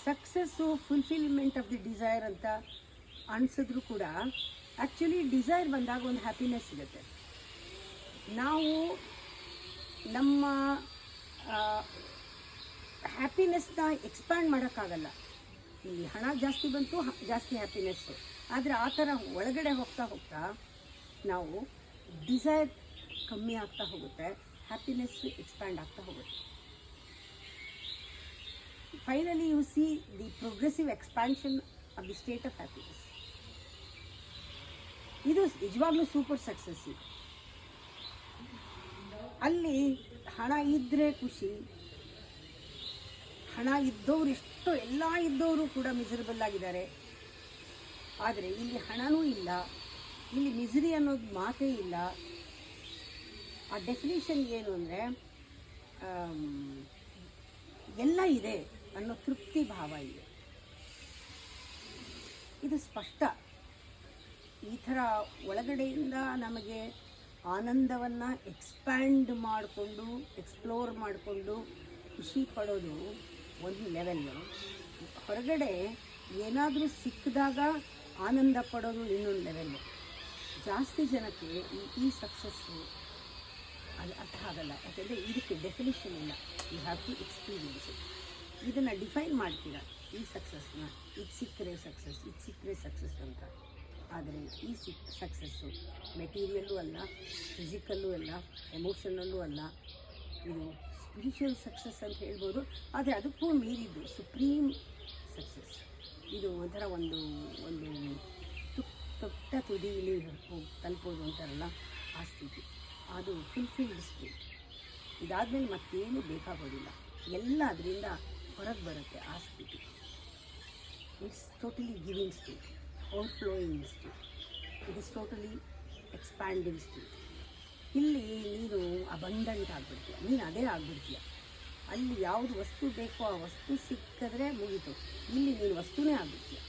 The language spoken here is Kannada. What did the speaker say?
Success fulfilment of the desire ಅಂತ ಅನಿಸಿದ್ರು ಕೂಡ ಆ್ಯಕ್ಚುಲಿ ಡಿಸೈರ್ ಬಂದಾಗ ಒಂದು ಹ್ಯಾಪಿನೆಸ್ ಸಿಗುತ್ತೆ. ನಾವು ನಮ್ಮ ಹ್ಯಾಪಿನೆಸ್ನ ಎಕ್ಸ್ಪ್ಯಾಂಡ್ ಮಾಡೋಕ್ಕಾಗಲ್ಲ. ಈ ಹಣ ಜಾಸ್ತಿ ಬಂತು ಜಾಸ್ತಿ ಹ್ಯಾಪಿನೆಸ್ಸು, ಆದರೆ ಆ ಥರ ಒಳಗಡೆ ಹೋಗ್ತಾ ಹೋಗ್ತಾ ನಾವು ಡಿಸೈರ್ ಕಮ್ಮಿ ಆಗ್ತಾ ಹೋಗುತ್ತೆ, ಹ್ಯಾಪಿನೆಸ್ಸು ಎಕ್ಸ್ಪ್ಯಾಂಡ್ ಆಗ್ತಾ ಹೋಗುತ್ತೆ. Finally U see the progressive expansion of the state of happiness. ಇದು ನಿಜವಾಗ್ಲೂ ಸೂಪರ್ ಸಕ್ಸಸ್. ಅಲ್ಲಿ ಹಣ ಇದ್ದರೆ ಖುಷಿ, ಹಣ ಇದ್ದವರು ಎಷ್ಟೋ ಎಲ್ಲ ಇದ್ದವರು ಕೂಡ ಮಿಸರಬಲ್ ಆಗಿದ್ದಾರೆ. ಆದರೆ ಇಲ್ಲಿ ಹಣನೂ ಇಲ್ಲ, ಇಲ್ಲಿ ಮಿಸರಿ ಅನ್ನೋದು ಮಾತೇ ಇಲ್ಲ. ಆ ಡೆಫಿನೇಷನ್ ಏನು ಅಂದರೆ ಎಲ್ಲ ಇದೆ ಅನ್ನೋ ತೃಪ್ತಿ ಭಾವ ಇದೆ. ಇದು ಸ್ಪಷ್ಟ. ಈ ಥರ ಒಳಗಡೆಯಿಂದ ನಮಗೆ ಆನಂದವನ್ನು ಎಕ್ಸ್ಪ್ಯಾಂಡ್ ಮಾಡಿಕೊಂಡು ಎಕ್ಸ್ಪ್ಲೋರ್ ಮಾಡಿಕೊಂಡು ಖುಷಿ ಪಡೋದು ಒಂದು ಲೆವೆಲ್ಲು. ಹೊರಗಡೆ ಏನಾದರೂ ಸಿಕ್ಕಿದಾಗ ಆನಂದ ಪಡೋದು ಇನ್ನೊಂದು ಲೆವೆಲ್ಲು. ಜಾಸ್ತಿ ಜನಕ್ಕೆ ಈ ಸಕ್ಸಸ್ಸು ಅದು ಅರ್ಥ ಆಗಲ್ಲ. ಯಾಕೆಂದರೆ ಇದಕ್ಕೆ ಡೆಫಿನಿಷನ್ ಇಲ್ಲ. You have to experience it. ಇದನ್ನು ಡಿಫೈನ್ ಮಾಡ್ತೀರಾ, ಈ ಸಕ್ಸಸ್ನ ಇದು ಸಿಕ್ಕರೆ ಸಕ್ಸಸ್, ಇದು ಸಿಕ್ಕರೆ ಸಕ್ಸಸ್ ಅಂತ. ಆದರೆ ಈ ಸಕ್ಸಸ್ಸು ಮೆಟೀರಿಯಲ್ಲೂ ಅಲ್ಲ, ಫಿಸಿಕಲ್ಲೂ ಅಲ್ಲ, ಎಮೋಷನಲ್ಲೂ ಅಲ್ಲ. ಇದು ಸ್ಪಿರಿಚುವಲ್ ಸಕ್ಸಸ್ ಅಂತ ಹೇಳ್ಬೋದು. ಆದರೆ ಅದಕ್ಕೂ ಮೀರಿದ್ದು ಸುಪ್ರೀಮ್ ಸಕ್ಸಸ್. ಇದು ಒಂಥರ ಒಂದು ಒಂದು ತೊಟ್ಟ ತುದಿಯಲ್ಲಿ ತಲುಪೋದು ಅಂತಾರಲ್ಲ, ಆ ಸ್ಥಿತಿ. ಅದು ಫುಲ್ಫಿಲ್ಡ್ ಸ್ಟೇಟ್. ಇದಾದಮೇಲೆ ಮತ್ತೇನು ಬೇಕಾಗೋದಿಲ್ಲ, ಎಲ್ಲ ಅದರಿಂದ ಹೊರಗೆ ಬರುತ್ತೆ ಆ ಸ್ಥಿತಿ. It's totally giving state, overflowing state. It is totally expanding state. ಇಲ್ಲಿ ನೀನು ಅಬಂಡೆಂಟ್ ಆಗಿಬಿಡ್ತೀಯ, ನೀನು ಅದೇ ಆಗಿಬಿಡ್ತೀಯ. ಅಲ್ಲಿ ಯಾವುದು ವಸ್ತು ಬೇಕೋ ಆ ವಸ್ತು ಸಿಕ್ಕಿದ್ರೆ ಮುಗೀತು. ಇಲ್ಲಿ ನೀನು ವಸ್ತುನೇ ಆಗಿಬಿಡ್ತೀಯ.